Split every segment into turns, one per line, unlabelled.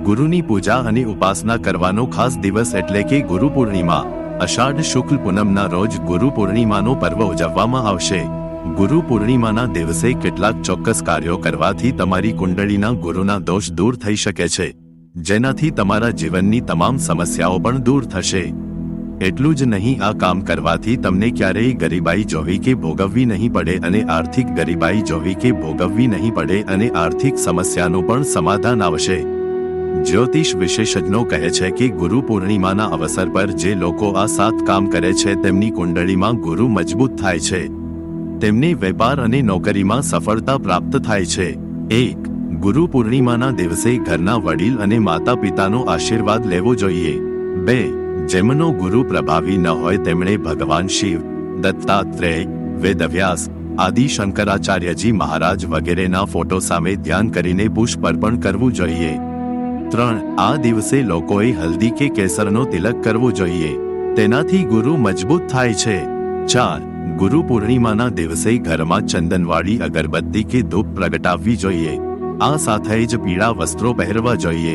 ગુરુની પૂજા અને ઉપાસના કરવાનો ખાસ દિવસ એટલે કે ગુરુ પૂર્ણિમા। અષાઢ શુક્લ પૂનમના રોજ ગુરુ પૂર્ણિમાનો પર્વ ઉજવવામાં આવશે। ગુરુ પૂર્ણિમાના દિવસે કેટલાક ચોક્કસ કાર્યો કરવાથી તમારી કુંડળીના ગુરુના દોષ દૂર થઈ શકે છે, જેનાથી તમારા જીવનની તમામ સમસ્યાઓ પણ દૂર થશે। એટલું જ નહીં, આ કામ કરવાથી તમને ક્યારેય ગરીબાઈ જોવી કે ભોગવવી નહીં પડે અને આર્થિક ગરીબાઈ જોવી કે ભોગવવી નહીં પડે અને આર્થિક સમસ્યાનું પણ સમાધાન આવશે। જ્યોતિષ વિશેષજ્ઞો કહે છે કે ગુરુ પૂર્ણિમાના અવસર પર જે લોકો આ 7 કામ કરે છે તેમની કુંડળીમાં ગુરુ મજબૂત થાય છે, તેમને વેપાર અને નોકરીમાં સફળતા પ્રાપ્ત થાય છે। 1. ગુરુ પૂર્ણિમાના દિવસે ઘરના વડીલ અને માતા પિતાનો આશીર્વાદ લેવો જોઈએ। 2. જેમનો ગુરુ પ્રભાવી ન હોય તેમણે ભગવાન શિવ, દત્તાત્રેય, વેદવ્યાસ, આદિ શંકરાચાર્યજી મહારાજ વગેરેના ફોટો સામે ધ્યાન કરીને પુષ્પ અર્પણ કરવું જોઈએ। 3. આ દિવસે લોકોએ હલ્દી કે કેસરનો તિલક કરવો જોઈએ, તેનાથી ગુરુ મજબૂત થાય છે। 4. ગુરુ પૂર્ણિમાના દિવસે ઘરમાં ચંદનવાળી અગરબત્તી કે ધૂપ પ્રગટાવવી જોઈએ, આ સાથે જ પીળા વસ્ત્રો પહેરવા જોઈએ।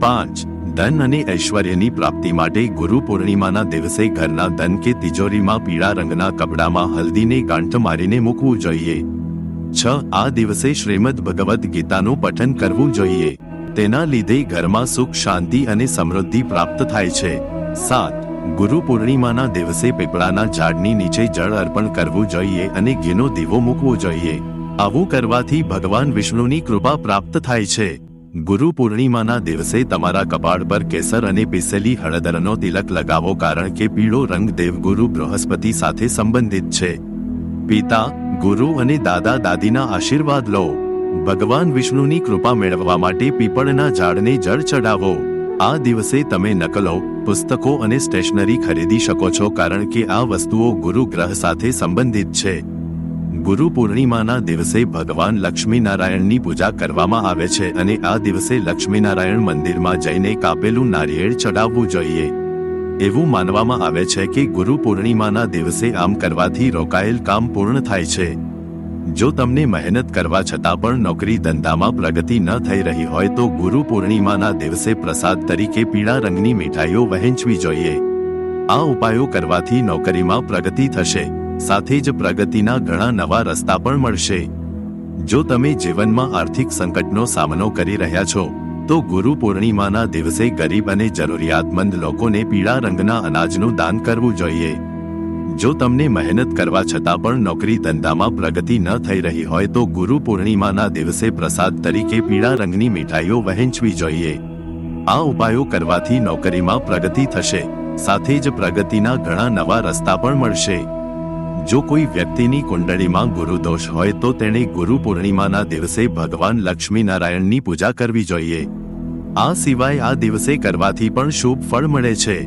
5. ધન અને ઐશ્વર્યની પ્રાપ્તિ માટે ગુરુ પૂર્ણિમાના દિવસે ઘરના ધન કે તિજોરીમાં પીળા રંગના કપડામાં હલ્દીને ગાંઠ મારીને મૂકવું જોઈએ। 6. આ દિવસે શ્રીમદ ભગવદ્ ગીતાનું પઠન કરવું જોઈએ, તેના લીધે ઘરમાં સુખ, શાંતિ અને સમૃદ્ધિ પ્રાપ્ત થાય છે। 7. ગુરુ પૂર્ણિમાના દિવસે પીપળાના ઝાડની નીચે જળ અર્પણ કરવું જોઈએ અને ઘીનો દીવો મૂકવો જોઈએ। આવું કરવાથી ભગવાન વિષ્ણુની કૃપા પ્રાપ્ત થાય છે। ગુરુ પૂર્ણિમાના દિવસે તમારા કપાળ પર કેસર અને પીસેલી હળદરનો તિલક લગાવો, કારણ કે પીળો રંગ દેવગુરુ બૃહસ્પતિ સાથે સંબંધિત છે। પિતા, ગુરુ અને દાદા દાદીના આશીર્વાદ લો। ભગવાન વિષ્ણુની કૃપા મેળવવા માટે પીપળના ઝાડને જળ ચડાવો। આ દિવસે તમે નકલો, પુસ્તકો અને સ્ટેશનરી ખરીદી શકો છો, કારણ કે આ વસ્તુઓ ગુરુ ગ્રહ સાથે સંબંધિત છે। ગુરુ પૂર્ણિમાના દિવસે ભગવાન લક્ષ્મીનારાયણની પૂજા કરવામાં આવે છે અને આ દિવસે લક્ષ્મીનારાયણ મંદિરમાં જઈને કાપેલું નારિયેળ ચડાવવું જોઈએ। એવું માનવામાં આવે છે કે ગુરુ પૂર્ણિમાના દિવસે આમ કરવાથી રોકાયેલ કામ પૂર્ણ થાય છે। જો તમને મહેનત કરવા છતાં પણ નોકરી ધંધામાં પ્રગતિ ન થઈ રહી હોય તો ગુરુ પૂર્ણિમાના દિવસે પ્રસાદ તરીકે પીળા રંગની મીઠાઈઓ વહેંચવી જોઈએ। આ ઉપાયો કરવાથી નોકરીમાં પ્રગતિ થશે, સાથે જ પ્રગતિના ઘણા નવા રસ્તા પણ મળશે। જો તમે જીવનમાં આર્થિક સંકટનો સામનો કરી રહ્યા છો તો ગુરુ પૂર્ણિમાના દિવસે ગરીબ અને જરૂરિયાતમંદ લોકોને પીળા રંગના અનાજનું દાન કરવું જોઈએ। જો તમને મહેનત કરવા છતાં પણ નોકરી ધંધામાં પ્રગતિ ન થઈ રહી હોય તો ગુરુ પૂર્ણિમાના દિવસે પ્રસાદ તરીકે પીળા રંગની મીઠાઈઓ વહેંચવી જોઈએ। આ ઉપાયો કરવાથી નોકરીમાં પ્રગતિ થશે, સાથે જ પ્રગતિના ઘણા નવા રસ્તા પણ મળશે। જો કોઈ વ્યક્તિની કુંડળીમાં ગુરુ દોષ હોય તો તેણે ગુરુ પૂર્ણિમાના દિવસે ભગવાન લક્ષ્મીનારાયણની પૂજા કરવી જોઈએ। આ સિવાય આ દિવસે કરવાથી પણ શુભ ફળ મળે છે।